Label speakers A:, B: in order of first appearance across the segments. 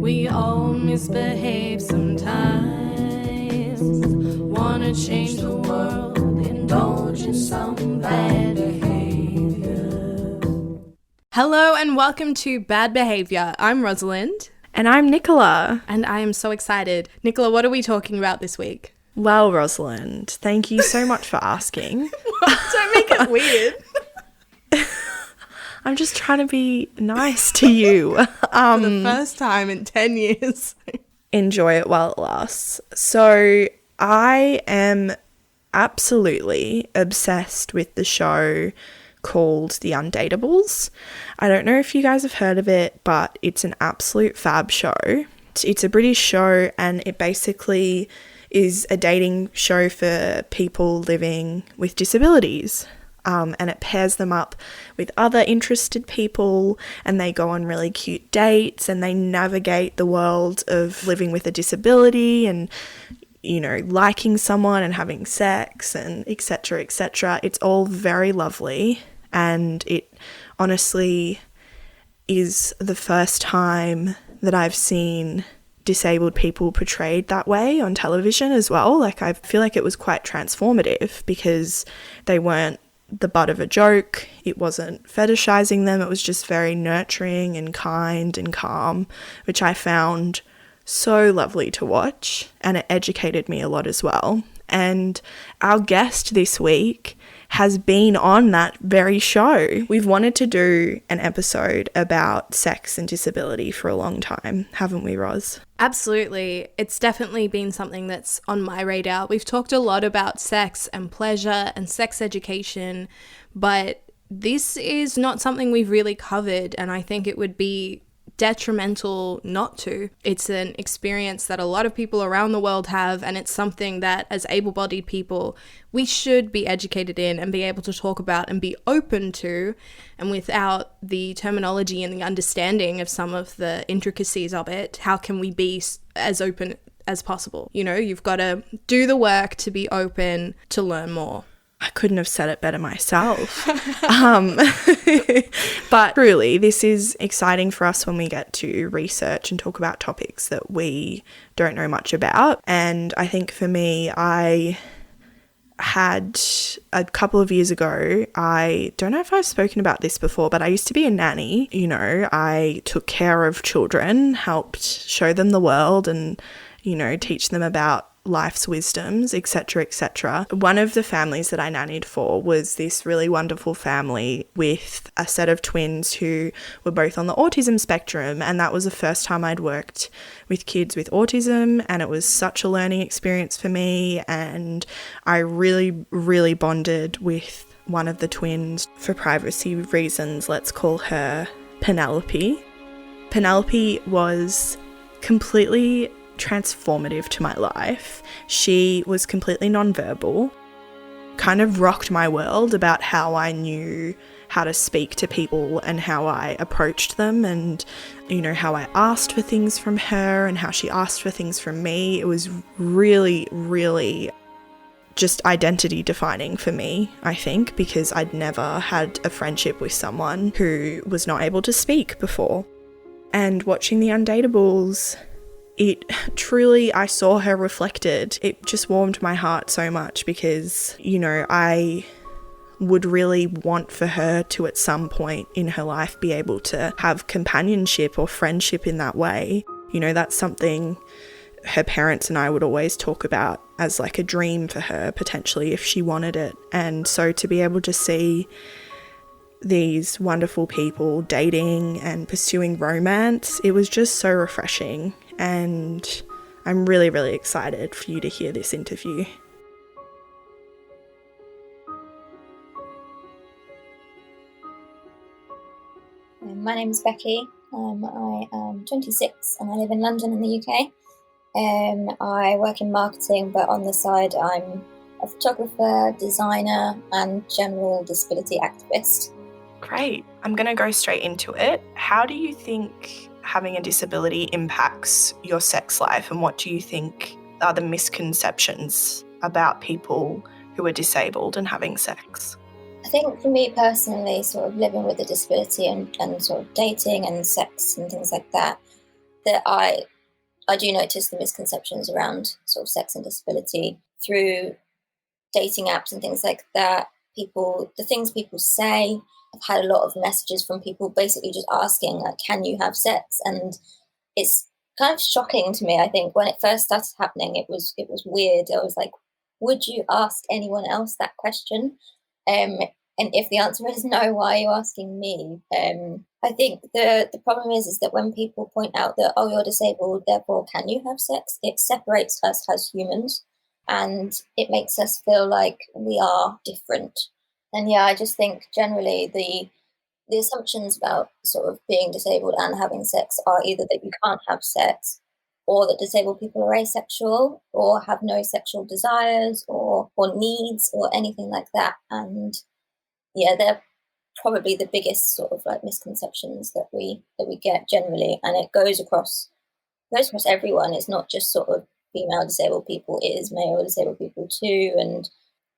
A: We all misbehave sometimes. Wanna change the world, indulge in some bad behavior. Hello and welcome to Bad Behavior. I'm Rosalind.
B: And I'm Nicola.
A: And I am so excited. Nicola, what are we talking about this week?
B: Well, Rosalind, thank you so much for asking.
A: Don't make it weird.
B: I'm just trying to be nice to you.
A: For the first time in 10 years.
B: Enjoy it while it lasts. So I am absolutely obsessed with the show called The Undateables. I don't know if you guys have heard of it, but it's an absolute fab show. It's a British show and it basically is a dating show for people living with disabilities. And it pairs them up with other interested people and they go on really cute dates and they navigate the world of living with a disability and, you know, liking someone and having sex and etc., etc. It's all very lovely and it honestly is the first time that I've seen disabled people portrayed that way on television as well. Like, I feel like it was quite transformative because they weren't the butt of a joke. It wasn't fetishizing them. It was just very nurturing and kind and calm, which I found so lovely to watch, and it educated me a lot as well. And our guest this week has been on that very show. We've wanted to do an episode about sex and disability for a long time, haven't we, Roz?
A: Absolutely. It's definitely been something that's on my radar. We've talked a lot about sex and pleasure and sex education, but this is not something we've really covered, and I think it would be detrimental not to. It's an experience that a lot of people around the world have, and it's something that as able-bodied people we should be educated in and be able to talk about and be open to, and without the terminology and the understanding of some of the intricacies of it, how can we be as open as possible? You know, you've got to do the work to be open to learn more.
B: I couldn't have said it better myself. But truly, this is exciting for us when we get to research and talk about topics that we don't know much about. And I think for me, I had a couple of years ago, I don't know if I've spoken about this before, but I used to be a nanny. You know, I took care of children, helped show them the world and, you know, teach them about life's wisdoms, etc., etc. One of the families that I nannied for was this really wonderful family with a set of twins who were both on the autism spectrum, and that was the first time I'd worked with kids with autism, and it was such a learning experience for me, and I really, really bonded with one of the twins. For privacy reasons, let's call her Penelope. Penelope was completely transformative to my life. She was completely nonverbal, kind of rocked my world about how I knew how to speak to people and how I approached them, and, you know, how I asked for things from her and how she asked for things from me. It was really, really just identity defining for me, I think, because I'd never had a friendship with someone who was not able to speak before. And watching The Undateables, it truly, I saw her reflected. It just warmed my heart so much because, you know, I would really want for her to at some point in her life be able to have companionship or friendship in that way. You know, that's something her parents and I would always talk about as like a dream for her, potentially, if she wanted it. And so to be able to see these wonderful people dating and pursuing romance, it was just so refreshing. And I'm really, really excited for you to hear this interview.
C: My name's Becky. I am 26 and I live in London in the UK. I work in marketing, but on the side I'm a photographer, designer and general disability activist.
B: Great. I'm going to go straight into it. How do you think having a disability impacts your sex life, and what do you think are the misconceptions about people who are disabled and having sex?
C: I think for me personally, sort of living with a disability and sort of dating and sex and things like that, that I do notice the misconceptions around sort of sex and disability through dating apps and things like that. The things people say, I've had a lot of messages from people basically just asking, like, can you have sex? And it's kind of shocking to me. I think when it first started happening, it was weird. I was like, would you ask anyone else that question? And if the answer is no, why are you asking me? I think the problem is that when people point out that, oh, you're disabled, therefore can you have sex? It separates us as humans, and it makes us feel like we are different. And yeah, I just think generally the assumptions about sort of being disabled and having sex are either that you can't have sex, or that disabled people are asexual or have no sexual desires or needs or anything like that. And yeah, they're probably the biggest sort of like misconceptions that we get generally, and it goes across everyone. It's not just sort of female disabled people; it is male disabled people too. And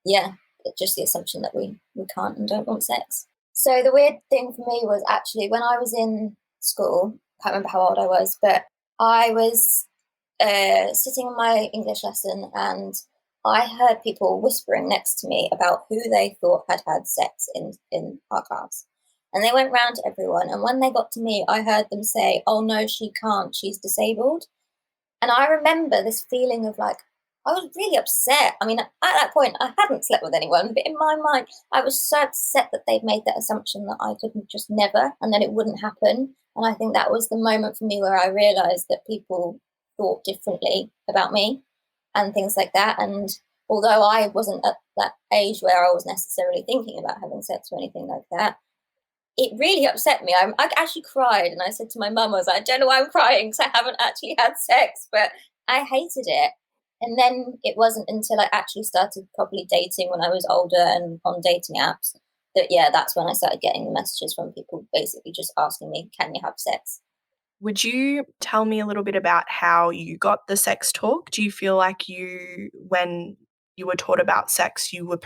C: yeah, it's just the assumption that we can't and don't want sex. So the weird thing for me was actually when I was in school. I can't remember how old I was, but I was sitting in my English lesson, and I heard people whispering next to me about who they thought had sex in our class. And they went round to everyone. And when they got to me, I heard them say, oh, no, she can't. She's disabled. And I remember this feeling of like, I was really upset. I mean, at that point, I hadn't slept with anyone. But in my mind, I was so upset that they'd made that assumption that I couldn't just never and that it wouldn't happen. And I think that was the moment for me where I realised that people thought differently about me and things like that. And although I wasn't at that age where I was necessarily thinking about having sex or anything like that, it really upset me. I actually cried, and I said to my mum, I was like, I don't know why I'm crying because I haven't actually had sex, but I hated it. And then it wasn't until I actually started properly dating when I was older and on dating apps that, yeah, that's when I started getting the messages from people basically just asking me, can you have sex?
B: Would you tell me a little bit about how you got the sex talk? Do you feel like when you were taught about sex, you were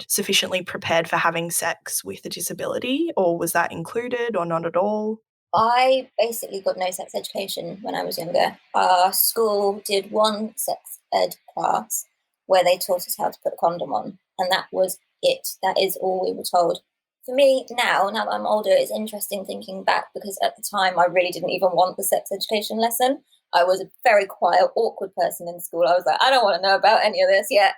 B: sufficiently prepared for having sex with a disability, or was that included or not at all?
C: I basically got no sex education when I was younger. Our school did one sex ed class where they taught us how to put a condom on, and that was it. That is all we were told. For me now that I'm older, it's interesting thinking back because at the time I really didn't even want the sex education lesson. I was a very quiet, awkward person in school. I was like, I don't want to know about any of this yet.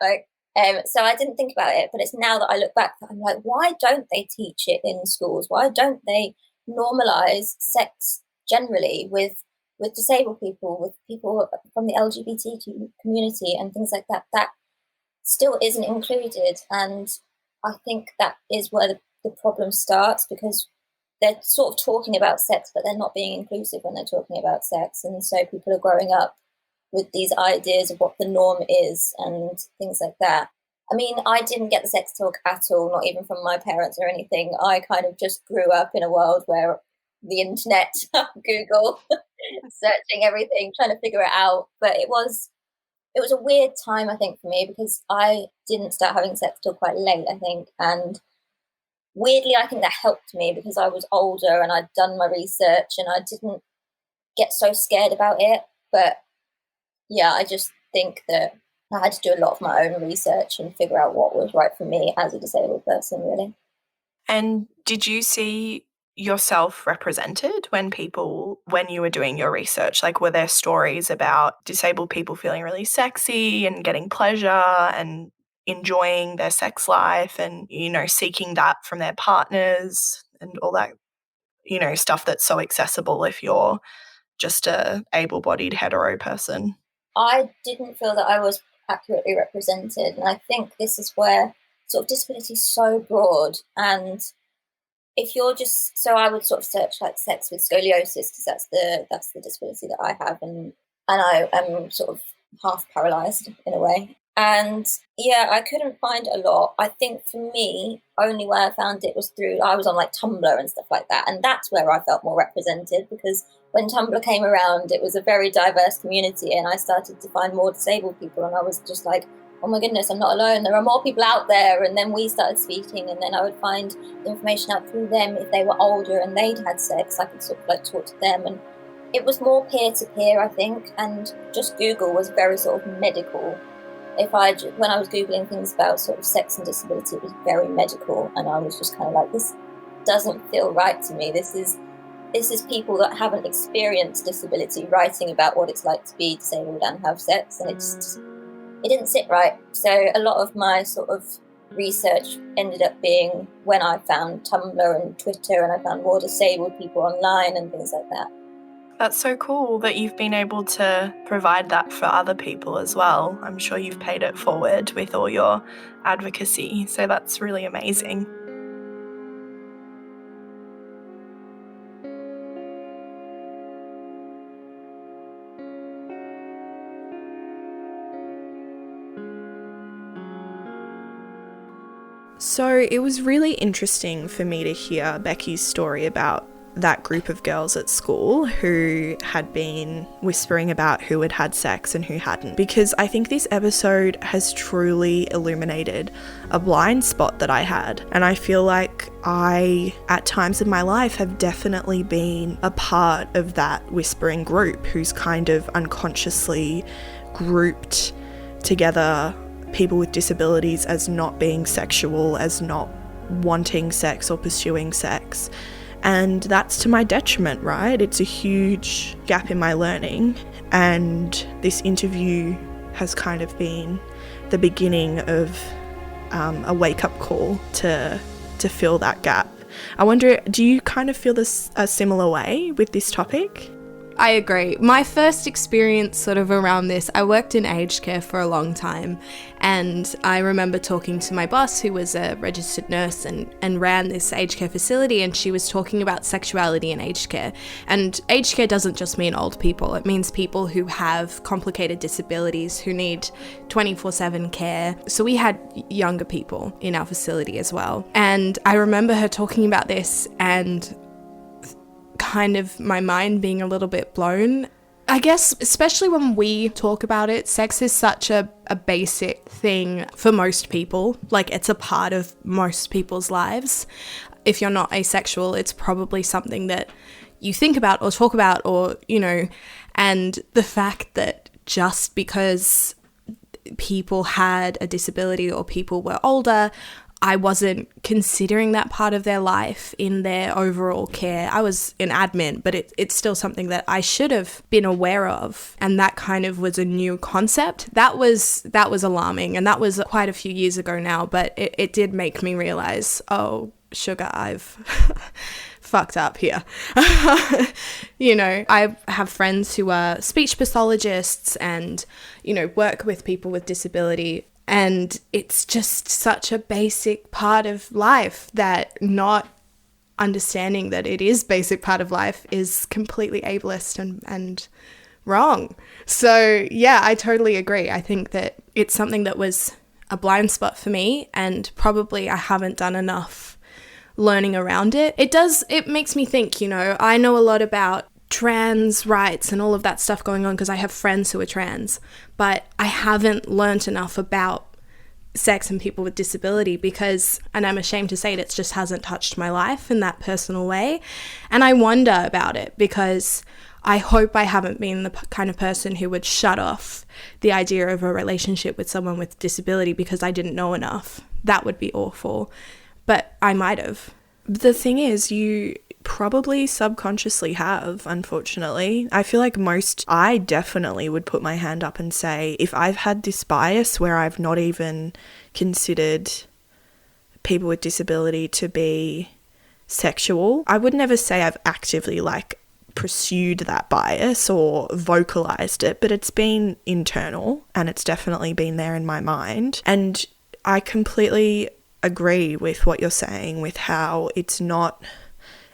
C: So I didn't think about it. But it's now that I look back that I'm like, why don't they teach it in schools? Why don't they normalize sex generally with disabled people, with people from the LGBT community and things like that? That still isn't included, and I think that is where the problem starts, because they're sort of talking about sex, but they're not being inclusive when they're talking about sex. And so people are growing up with these ideas of what the norm is and things like that. I mean, I didn't get the sex talk at all, not even from my parents or anything. I kind of just grew up in a world where the internet, Google, searching everything, trying to figure it out. But it was a weird time, I think, for me, because I didn't start having sex till quite late, I think. And weirdly, I think that helped me because I was older and I'd done my research and I didn't get so scared about it. But yeah, I just think that I had to do a lot of my own research and figure out what was right for me as a disabled person, really.
B: And did you see yourself represented when you were doing your research? Like, were there stories about disabled people feeling really sexy and getting pleasure and enjoying their sex life and, seeking that from their partners and all that, stuff that's so accessible if you're just a able-bodied hetero person?
C: I didn't feel that I was accurately represented, and I think this is where sort of disability is so broad. And if you're just, so I would sort of search like sex with scoliosis because that's the disability that I have, and I am sort of half paralyzed in a way. And yeah, I couldn't find a lot. I think for me, only where I found it was through, I was on like Tumblr and stuff like that, and that's where I felt more represented, because when Tumblr came around, it was a very diverse community, and I started to find more disabled people, and I was just like, oh my goodness, I'm not alone. There are more people out there. And then we started speaking, and then I would find the information out through them. If they were older and they'd had sex, I could sort of like talk to them. And it was more peer-to-peer, I think, and just Google was very sort of medical. When I was Googling things about sort of sex and disability, it was very medical, and I was just kind of like, this doesn't feel right to me. This is people that haven't experienced disability writing about what it's like to be disabled and have sex, and it didn't sit right. So a lot of my sort of research ended up being when I found Tumblr and Twitter, and I found more disabled people online and things like that.
B: That's so cool that you've been able to provide that for other people as well. I'm sure you've paid it forward with all your advocacy, so that's really amazing. So it was really interesting for me to hear Becky's story about that group of girls at school who had been whispering about who had had sex and who hadn't, because I think this episode has truly illuminated a blind spot that I had, and I feel like I, at times in my life, have definitely been a part of that whispering group who's kind of unconsciously grouped together people with disabilities as not being sexual, as not wanting sex or pursuing sex. And that's to my detriment, right? It's a huge gap in my learning. And this interview has kind of been the beginning of a wake-up call to fill that gap. I wonder, do you kind of feel this a similar way with this topic?
A: I agree. My first experience sort of around this, I worked in aged care for a long time, and I remember talking to my boss, who was a registered nurse and ran this aged care facility, and she was talking about sexuality in aged care. And aged care doesn't just mean old people, it means people who have complicated disabilities, who need 24/7 care. So we had younger people in our facility as well. And I remember her talking about this and kind of my mind being a little bit blown. I guess, especially when we talk about it, sex is such a basic thing for most people. Like, it's a part of most people's lives. If you're not asexual, it's probably something that you think about or talk about, or, you know, and the fact that just because people had a disability or people were older, I wasn't considering that part of their life in their overall care. I was in admin, but it's still something that I should have been aware of. And that kind of was a new concept. That was alarming. And that was quite a few years ago now, but it did make me realize, oh, sugar, I've fucked up here. You know, I have friends who are speech pathologists and, you know, work with people with disability. And it's just such a basic part of life that not understanding that it is basic part of life is completely ableist and wrong. So yeah, I totally agree. I think that it's something that was a blind spot for me, and probably I haven't done enough learning around it. It makes me think, you know, I know a lot about trans rights and all of that stuff going on because I have friends who are trans, but I haven't learnt enough about sex and people with disability because, and I'm ashamed to say it just hasn't touched my life in that personal way. And I wonder about it because I hope I haven't been the kind of person who would shut off the idea of a relationship with someone with disability because I didn't know enough. That would be awful, but I might have.
B: The thing is, you probably subconsciously have, unfortunately. I feel like I definitely would put my hand up and say, if I've had this bias where I've not even considered people with disability to be sexual, I would never say I've actively pursued that bias or vocalized it, but it's been internal and it's definitely been there in my mind. And I completely agree with what you're saying, with how it's not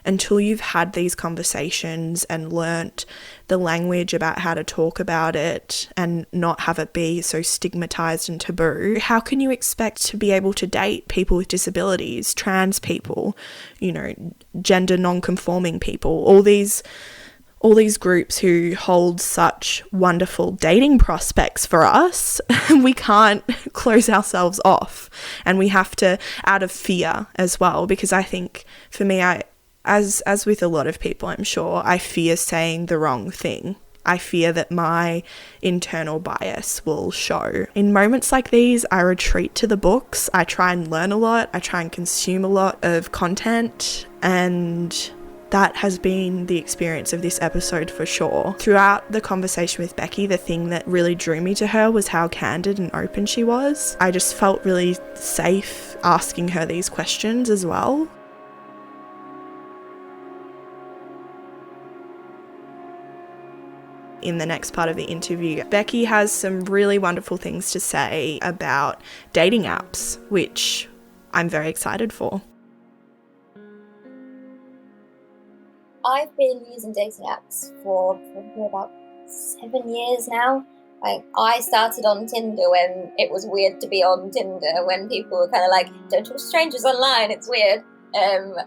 B: until you've had these conversations and learnt the language about how to talk about it and not have it be so stigmatized and taboo, how can you expect to be able to date people with disabilities, trans people, you know, gender non-conforming people, all these groups who hold such wonderful dating prospects for us? We can't close ourselves off, and we have to, out of fear as well, because I think for me, As with a lot of people, I'm sure, I fear saying the wrong thing. I fear that my internal bias will show. In moments like these, I retreat to the books. I try and learn a lot. I try and consume a lot of content, and that has been the experience of this episode for sure. Throughout the conversation with Becky, the thing that really drew me to her was how candid and open she was. I just felt really safe asking her these questions as well. In the next part of the interview, Becky has some really wonderful things to say about dating apps, which I'm very excited for.
C: I've been using dating apps for probably about 7 years now. I started on Tinder when it was weird to be on Tinder, when people were kind of like, don't talk to strangers online, it's weird.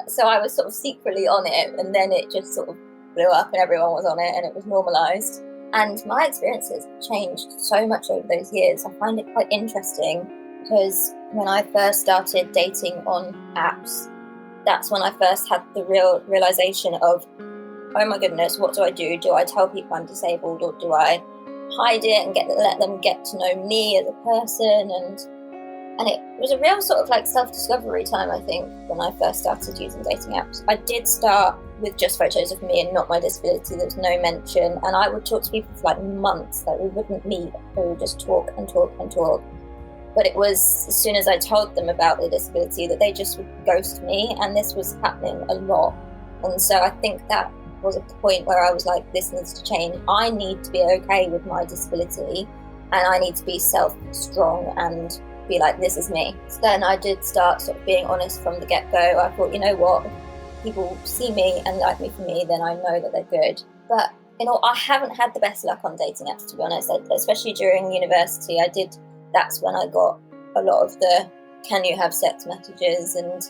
C: So I was sort of secretly on it, and then it just sort of blew up and everyone was on it and it was normalised. And my experiences changed so much over those years. I find it quite interesting because when I first started dating on apps, that's when I first had the realisation of, oh my goodness, what do I do? Do I tell people I'm disabled, or do I hide it and let them get to know me as a person? And it was a real sort of like self-discovery time, I think, when I first started using dating apps. I did start with just photos of me and not my disability. There was no mention, and I would talk to people for like months. Like, we wouldn't meet, we would just talk and talk and talk. But it was as soon as I told them about the disability that they just would ghost me, and this was happening a lot. And so I think that was a point where I was like, this needs to change. I need to be okay with my disability, and I need to be self-strong and be like, this is me. So then I did start sort of being honest from the get-go. I thought, you know what, if people see me and like me for me, then I know that they're good. But I haven't had the best luck on dating apps, to be honest. Especially during university, that's when I got a lot of the can you have sex messages. And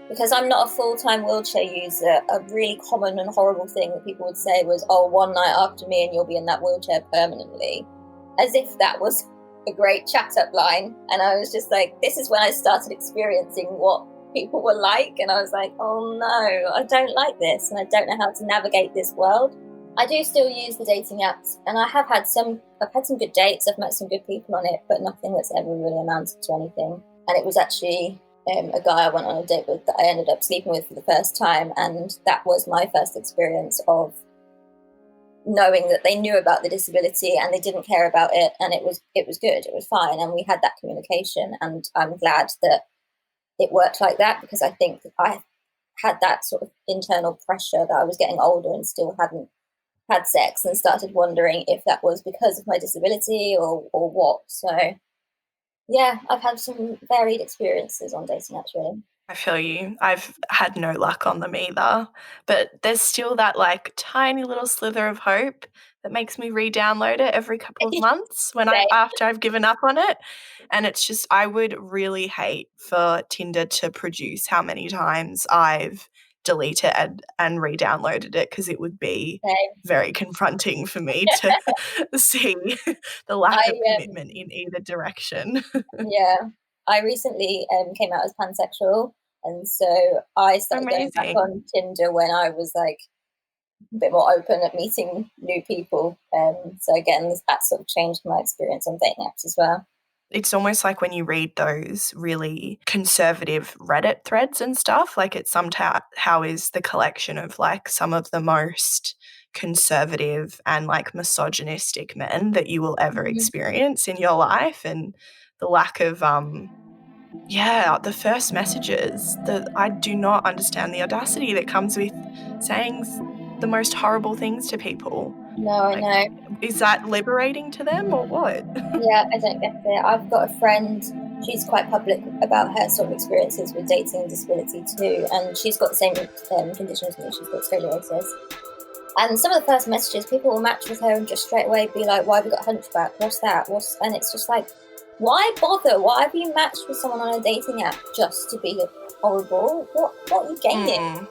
C: because I'm not a full-time wheelchair user, a really common and horrible thing that people would say was, oh, one night after me and you'll be in that wheelchair permanently, as if that was a great chat-up line. And I was just like, this is when I started experiencing what people were like, and I was like, oh no, I don't like this, and I don't know how to navigate this world. I do still use the dating apps, and I've had some good dates, I've met some good people on it, but nothing that's ever really amounted to anything. And it was actually a guy I went on a date with that I ended up sleeping with for the first time, and that was my first experience of knowing that they knew about the disability and they didn't care about it, and it was good, it was fine, and we had that communication. And I'm glad that it worked like that, because I think that I had that sort of internal pressure that I was getting older and still hadn't had sex, and started wondering if that was because of my disability or what. So yeah, I've had some varied experiences on dating apps, really.
B: I feel you. I've had no luck on them either, but there's still that like tiny little slither of hope that makes me re-download it every couple of months after I've given up on it. And it's just, I would really hate for Tinder to produce how many times I've deleted and re-downloaded it, because it would be very confronting for me to see the lack of commitment in either direction.
C: Yeah, I recently came out as pansexual, and so I started going back on Tinder when I was like a bit more open at meeting new people. So again, that sort of changed my experience on dating apps as well.
B: It's almost like when you read those really conservative Reddit threads and stuff, like it's somehow is the collection of like some of the most conservative and like misogynistic men that you will ever experience in your life. And the lack of the first messages, I do not understand the audacity that comes with saying the most horrible things to people.
C: No, I know.
B: Is that liberating to them or what?
C: Yeah, I don't get it. I've got a friend, she's quite public about her sort of experiences with dating and disability too, and she's got the same condition as me, she's got scoliosis. And some of the first messages, people will match with her and just straight away be like, why have you got a hunchback? What's that? And it's just like, why bother? Why have you matched with someone on a dating app just to be horrible? What are you gaining?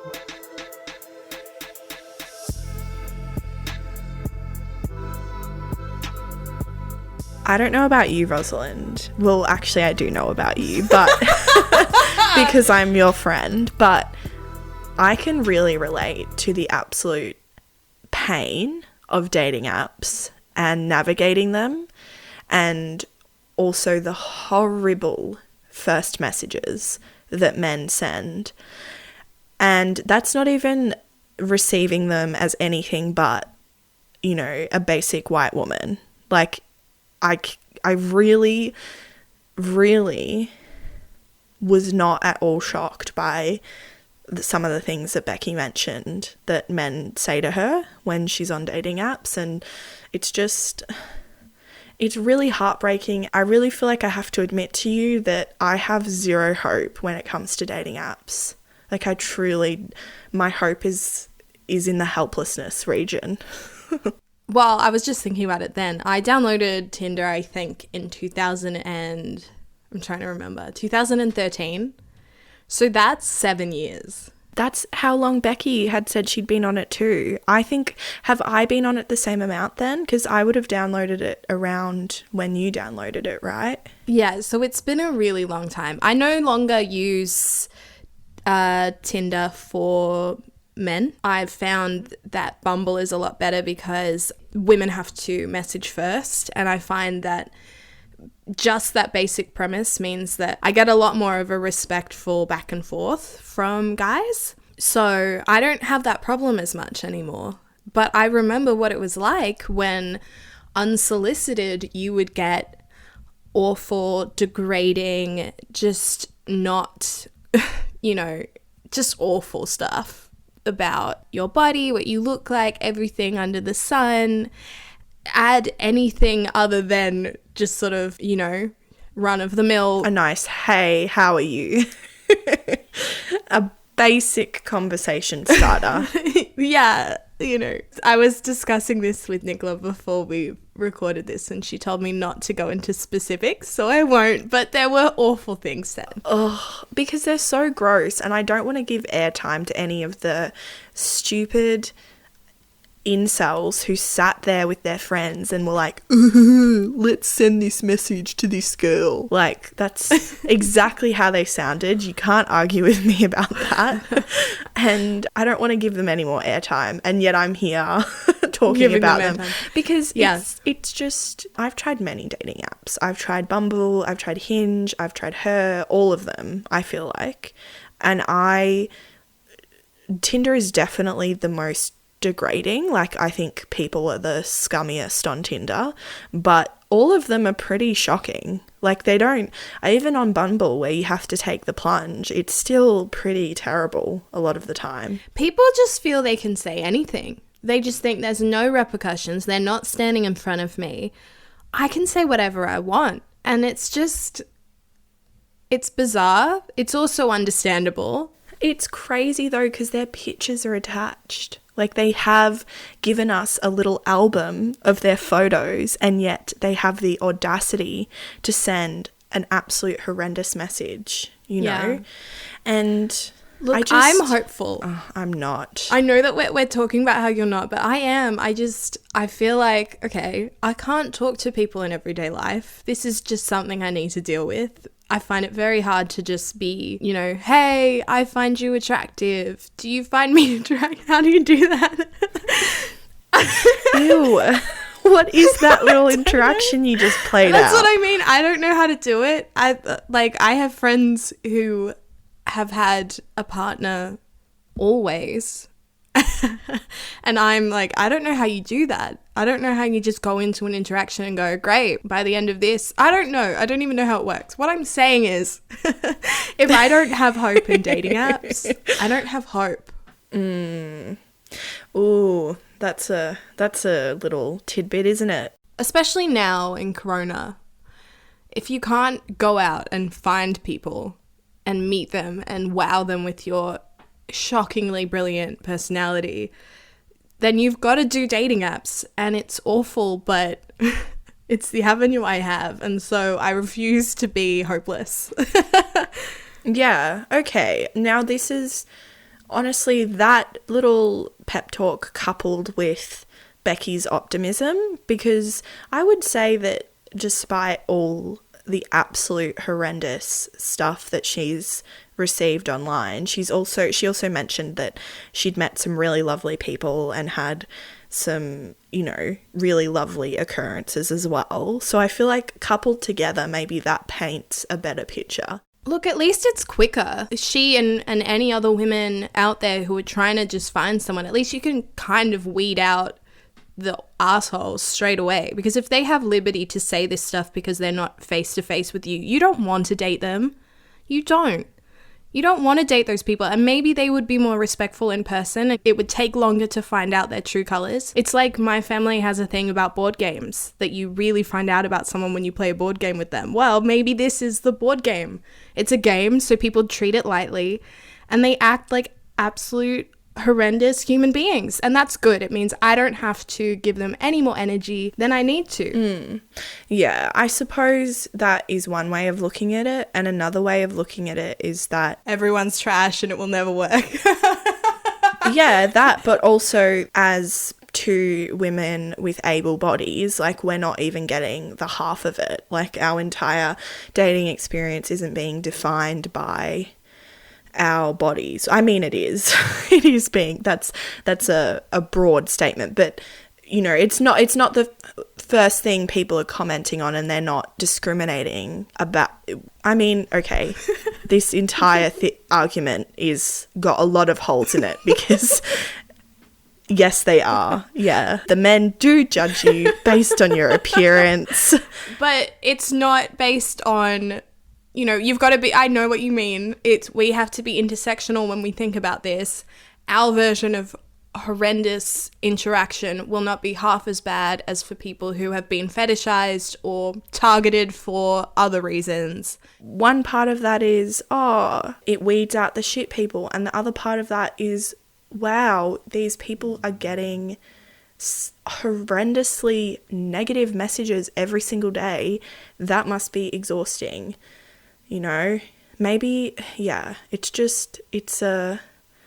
B: I don't know about you, Rosalind. Well, actually, I do know about you, but because I'm your friend. But I can really relate to the absolute pain of dating apps and navigating them, and also the horrible first messages that men send. And that's not even receiving them as anything but, you know, a basic white woman. Like, I really, really was not at all shocked by some of the things that Becky mentioned that men say to her when she's on dating apps. And it's really heartbreaking. I really feel like I have to admit to you that I have zero hope when it comes to dating apps. Like, my hope is in the helplessness region.
A: Well, I was just thinking about it then. I downloaded Tinder, I think, in 2013. So that's 7 years.
B: That's how long Becky had said she'd been on it too. I think, have I been on it the same amount then? Because I would have downloaded it around when you downloaded it, right?
A: Yeah, so it's been a really long time. I no longer use Tinder for men. I've found that Bumble is a lot better because women have to message first, and I find that just that basic premise means that I get a lot more of a respectful back and forth from guys. So I don't have that problem as much anymore. But I remember what it was like when unsolicited you would get awful, degrading, just not, you know, just awful stuff about your body, what you look like, everything under the sun. Add anything other than just sort of, you know, run of the mill.
B: A nice, hey, how are you? A basic conversation starter.
A: Yeah, you know, I was discussing this with Nicola before we recorded this, and she told me not to go into specifics, so I won't, but there were awful things said.
B: Oh, because they're so gross, and I don't want to give airtime to any of the stupid incels who sat there with their friends and were like, let's send this message to this girl. Like, that's exactly how they sounded. You can't argue with me about that. And I don't want to give them any more airtime, and yet I'm here talking about them because it's just, I've tried many dating apps. I've tried Bumble, I've tried Hinge, I've tried Her, all of them, I feel like. And Tinder is definitely the most degrading. Like, I think people are the scummiest on Tinder, but all of them are pretty shocking. Like, even on Bumble, where you have to take the plunge, it's still pretty terrible a lot of the time.
A: People just feel they can say anything. They just think there's no repercussions. They're not standing in front of me. I can say whatever I want. And it's bizarre. It's also understandable.
B: It's crazy though, because their pictures are attached. Like, they have given us a little album of their photos, and yet they have the audacity to send an absolute horrendous message, you know? And
A: look, I'm hopeful.
B: I'm not.
A: I know that we're talking about how you're not, but I am. I feel like, okay, I can't talk to people in everyday life. This is just something I need to deal with. I find it very hard to just be, you know, hey, I find you attractive. Do you find me attractive? How do you do that?
B: Ew. What is that little interaction you just played out?
A: That's what I mean. I don't know how to do it. I have friends who have had a partner always. And I'm like, I don't know how you do that. I don't know how you just go into an interaction and go, great, by the end of this, I don't know. I don't even know how it works. What I'm saying is, if I don't have hope in dating apps, I don't have hope.
B: Ooh, that's a little tidbit, isn't it?
A: Especially now in Corona. If you can't go out and find people and meet them and wow them with your shockingly brilliant personality, then you've got to do dating apps, and it's awful, but it's the avenue I have, and so I refuse to be hopeless.
B: Yeah, okay. Now this is honestly that little pep talk coupled with Becky's optimism, because I would say that despite all the absolute horrendous stuff that she's received online, she also mentioned that she'd met some really lovely people and had some, you know, really lovely occurrences as well. So I feel like coupled together, maybe that paints a better picture.
A: Look, at least it's quicker. She and any other women out there who are trying to just find someone, at least you can kind of weed out the assholes straight away. Because if they have liberty to say this stuff because they're not face to face with you, you don't want to date them. You don't. You don't want to date those people, and maybe they would be more respectful in person. It would take longer to find out their true colors. It's like my family has a thing about board games, that you really find out about someone when you play a board game with them. Well, maybe this is the board game. It's a game, so people treat it lightly, and they act like absolute horrendous human beings, and that's good. It means I don't have to give them any more energy than I need to.
B: Yeah, I suppose that is one way of looking at it, and another way of looking at it is that
A: everyone's trash and it will never work.
B: Yeah, that, but also as two women with able bodies, like, we're not even getting the half of it. Like, our entire dating experience isn't being defined by our bodies. I mean, it is. It is being, that's a broad statement, but, you know, it's not the first thing people are commenting on, and they're not discriminating about. I mean, okay, this entire argument is got a lot of holes in it, because yes, they are. Yeah, the men do judge you based on your appearance,
A: but it's not based on, you know, you've got to be, I know what you mean. We have to be intersectional when we think about this. Our version of horrendous interaction will not be half as bad as for people who have been fetishized or targeted for other reasons.
B: One part of that is, it weeds out the shit people. And the other part of that is, wow, these people are getting horrendously negative messages every single day. That must be exhausting. You know, maybe, yeah,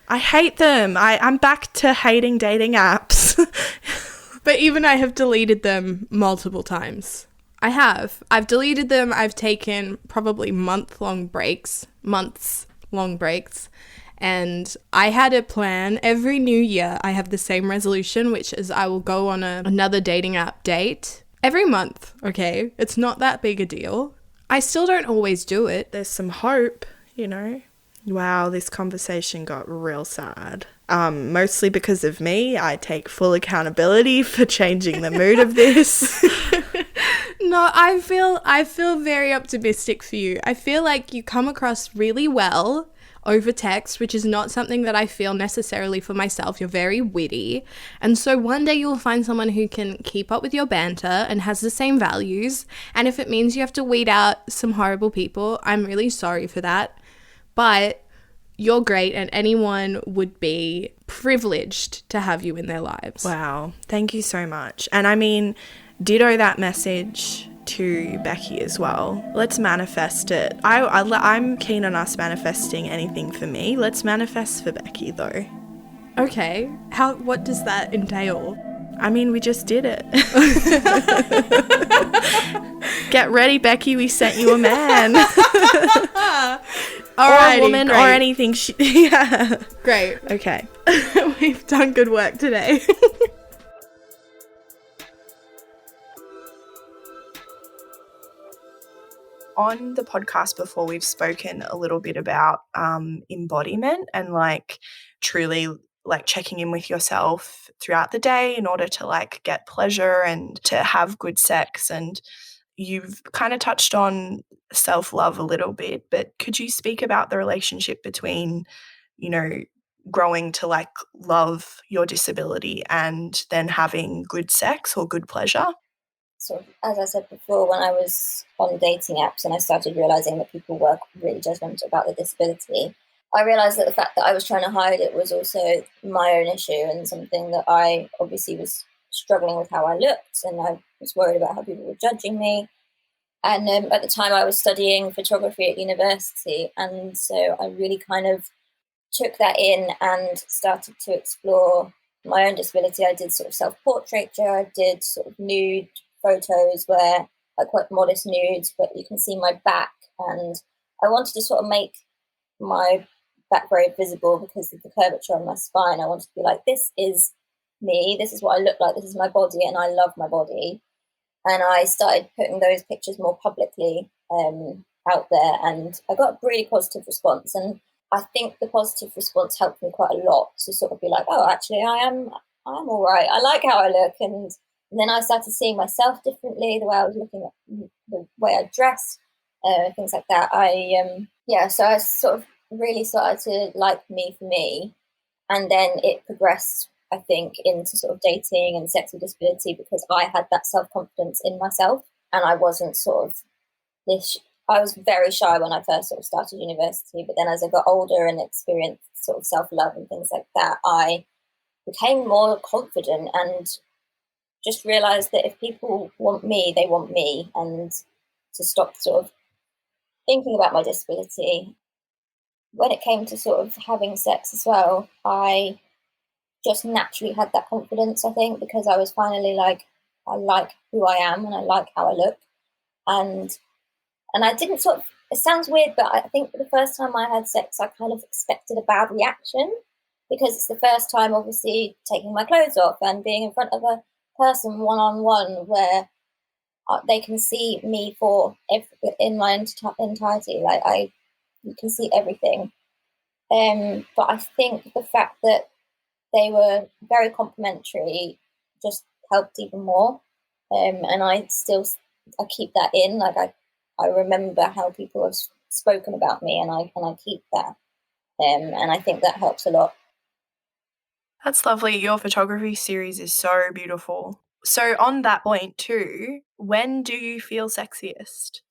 B: I hate them. I'm back to hating dating apps.
A: But even I have deleted them multiple times. I've deleted them. I've taken probably months-long breaks. And I had a plan. Every new year, I have the same resolution, which is I will go on another dating app date every month, okay? It's not that big a deal. I still don't always do it.
B: There's some hope, you know. Wow, this conversation got real sad. Mostly because of me. I take full accountability for changing the mood of this.
A: No, I feel very optimistic for you. I feel like you come across really well over text, which is not something that I feel necessarily for myself. You're very witty. And so one day you'll find someone who can keep up with your banter and has the same values. And if it means you have to weed out some horrible people, I'm really sorry for that. But you're great, and anyone would be privileged to have you in their lives.
B: Wow. Thank you so much. And I mean, ditto that message to Becky as well. Let's manifest it. I'm keen on us manifesting anything for me. Let's manifest for Becky though.
A: Okay. What does that entail?
B: I mean, we just did it. Get ready, Becky. We sent you a man. Or a woman, great. Or anything. Yeah.
A: Great.
B: Okay.
A: We've done good work today.
B: On the podcast before, we've spoken a little bit about embodiment and like truly like checking in with yourself throughout the day in order to like get pleasure and to have good sex. And you've kind of touched on self-love a little bit, but could you speak about the relationship between, you know, growing to like love your disability and then having good sex or good pleasure?
C: So, as I said before, when I was on dating apps and I started realising that people were really judgmental about the disability, I realised that the fact that I was trying to hide it was also my own issue and something that I obviously was struggling with how I looked, and I was worried about how people were judging me. And at the time I was studying photography at university, and so I really kind of took that in and started to explore my own disability. I did sort of self-portraiture, I did sort of nude photos where quite modest nudes, but you can see my back, and I wanted to sort of make my back very visible because of the curvature on my spine. I wanted to be like, this is me, this is what I look like, this is my body, and I love my body. And I started putting those pictures more publicly out there, and I got a really positive response. And I think the positive response helped me quite a lot to sort of be like, oh, actually, I'm all right. I like how I look. And then I started seeing myself differently, the way I was looking at the way I dressed, things like that. So I sort of really started to like me for me. And then it progressed, I think, into sort of dating and sex with disability because I had that self-confidence in myself, and I wasn't sort of this. I was very shy when I first sort of started university, but then as I got older and experienced sort of self-love and things like that, I became more confident and just realised that if people want me, they want me, and to stop sort of thinking about my disability. When it came to sort of having sex as well, I just naturally had that confidence, I think, because I was finally like, I like who I am and I like how I look. And I didn't sort of, it sounds weird, but I think for the first time I had sex, I kind of expected a bad reaction because it's the first time, obviously, taking my clothes off and being in front of a person one-on-one where they can see me in my entirety. Like, you can see everything. But I think the fact that they were very complimentary just helped even more. And I keep that in. Like I remember how people have spoken about me, and I keep that. And I think that helps a lot.
B: That's lovely. Your photography series is so beautiful. So on that point too, when do you feel sexiest?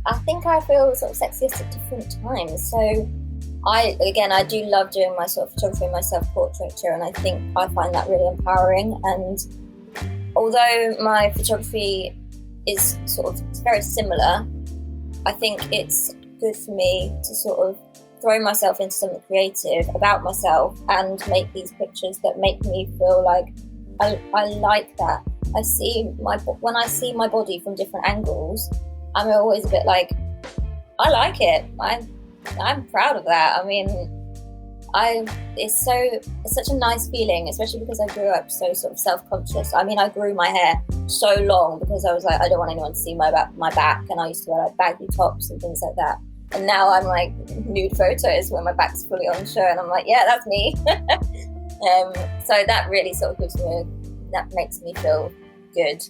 C: I think I feel sort of sexiest at different times. So I do love doing my sort of photography and my self-portraiture, and I think I find that really empowering. And although my photography is sort of very similar, I think it's good for me to sort of throw myself into something creative about myself and make these pictures that make me feel like I like that. When I see my body from different angles, I'm always a bit like, I like it. I'm proud of that. I mean, it's such a nice feeling, especially because I grew up so sort of self-conscious. I mean, I grew my hair so long because I was like, I don't want anyone to see my back, and I used to wear like baggy tops and things like that. And now I'm like nude photos where my back's fully on show, and I'm like, yeah, that's me. So that really sort of that makes me feel good.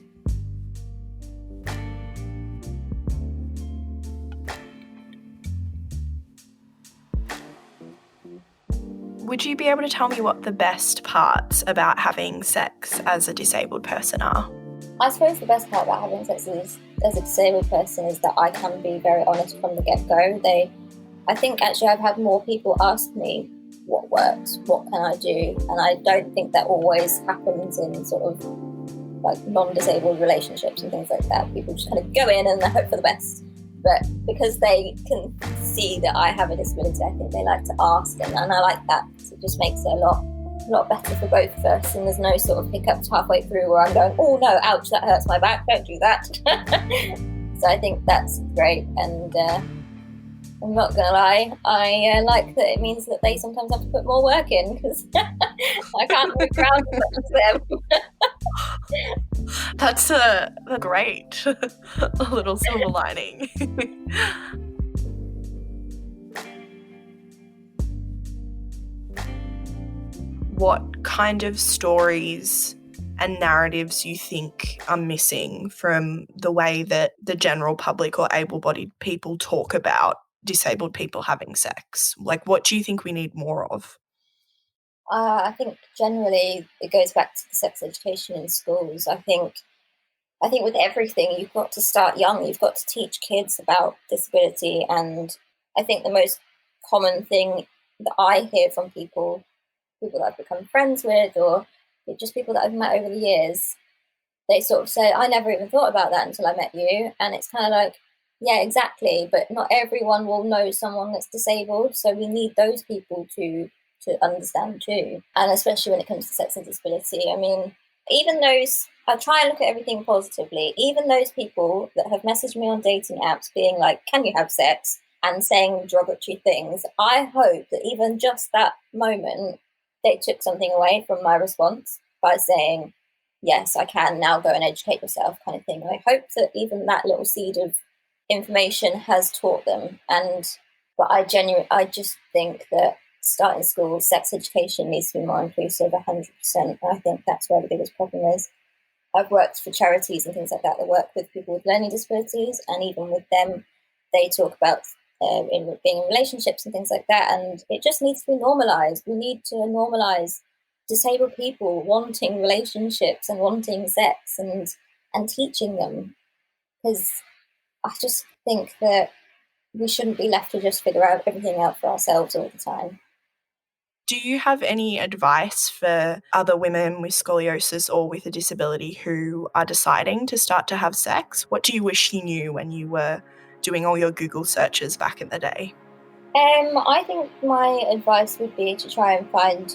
B: Would you be able to tell me what the best parts about having sex as a disabled person are?
C: I suppose the best part about having sex as a disabled person is that I can be very honest from the get-go. I think actually I've had more people ask me what works, what can I do, and I don't think that always happens in sort of like non-disabled relationships and things like that. People just kind of go in and they hope for the best. But because they can see that I have a disability, I think they like to ask, and I like that. So it just makes it a lot better for both of us, and there's no sort of hiccups halfway through where I'm going, oh no, ouch, that hurts my back, don't do that. So I think that's great, and I'm not gonna lie, I like that it means that they sometimes have to put more work in because I can't move around as much as them.
B: That's a great a little silver lining. What kind of stories and narratives you think are missing from the way that the general public or able-bodied people talk about disabled people having sex? Like, what do you think we need more of?
C: I think generally it goes back to the sex education in schools. I think with everything, you've got to start young. You've got to teach kids about disability. And I think the most common thing that I hear from people that I've become friends with, or just people that I've met over the years, they sort of say, I never even thought about that until I met you. And it's kind of like, yeah, exactly. But not everyone will know someone that's disabled. So we need those people to understand too. And especially when it comes to sex and disability. I mean, even those, I try and look at everything positively. Even those people that have messaged me on dating apps being like, can you have sex? And saying derogatory things, I hope that even just that moment, they took something away from my response by saying, yes, I can now go and educate yourself, kind of thing. I hope that even that little seed of information has taught them. But I just think that starting school, sex education needs to be more inclusive, 100%. I think that's where the biggest problem is. I've worked for charities and things like that work with people with learning disabilities, and even with them, they talk about being in relationships and things like that, and it just needs to be normalised. We need to normalise disabled people wanting relationships and wanting sex and teaching them, because I just think that we shouldn't be left to just figure out everything out for ourselves all the time.
B: Do you have any advice for other women with scoliosis or with a disability who are deciding to start to have sex? What do you wish you knew when you were doing all your Google searches back in the day?
C: I think my advice would be to try and find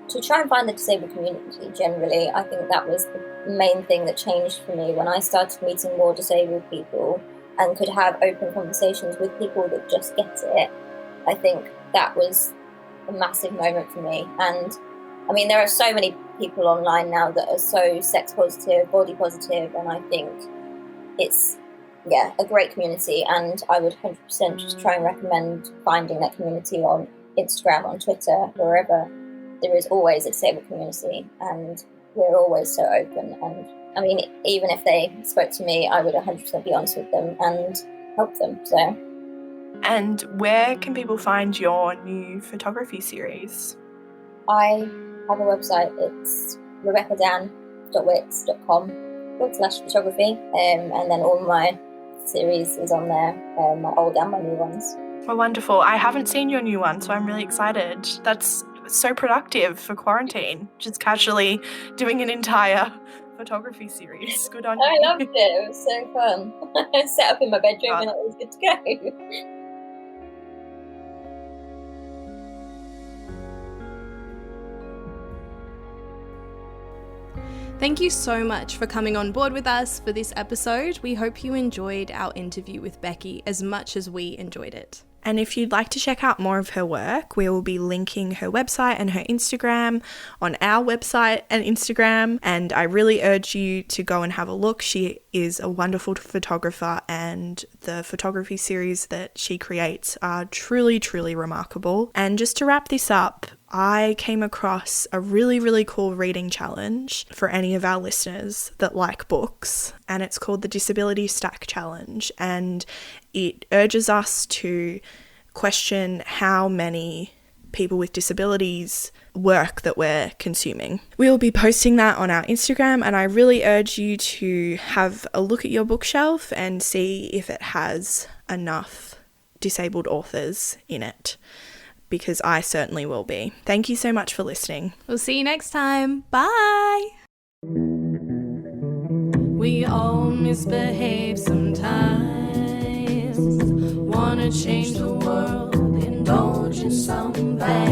C: the disabled community generally. I think that was the main thing that changed for me when I started meeting more disabled people and could have open conversations with people that just get it. I think that was a massive moment for me. And I mean, there are so many people online now that are so sex positive, body positive, and I think it's a great community, and I would 100% just try and recommend finding that community on Instagram, on Twitter, wherever. There is always a disabled community, and we're always so open. And I mean, even if they spoke to me, I would 100% be honest with them and help them. So.
B: And where can people find your new photography series?
C: I have a website. It's rebeccadan.wix.com/photography, and then all my series is on there, my old and my new ones.
B: Oh, wonderful. I haven't seen your new one, so I'm really excited. That's so productive for quarantine, just casually doing an entire photography series. Good on you.
C: I loved it. It was so fun. I set up in my bedroom and it was good to go.
A: Thank you so much for coming on board with us for this episode. We hope you enjoyed our interview with Becky as much as we enjoyed it.
B: And if you'd like to check out more of her work, we will be linking her website and her Instagram on our website and Instagram. And I really urge you to go and have a look. She is a wonderful photographer, and the photography series that she creates are truly, truly remarkable. And just to wrap this up, I came across a really, really cool reading challenge for any of our listeners that like books, and it's called the Disability Stack Challenge, and it urges us to question how many people with disabilities work that we're consuming. We'll be posting that on our Instagram, and I really urge you to have a look at your bookshelf and see if it has enough disabled authors in it, because I certainly will be. Thank you so much for listening.
A: We'll see you next time. Bye. We all misbehave sometimes. Wanna change the world, indulge in some bad.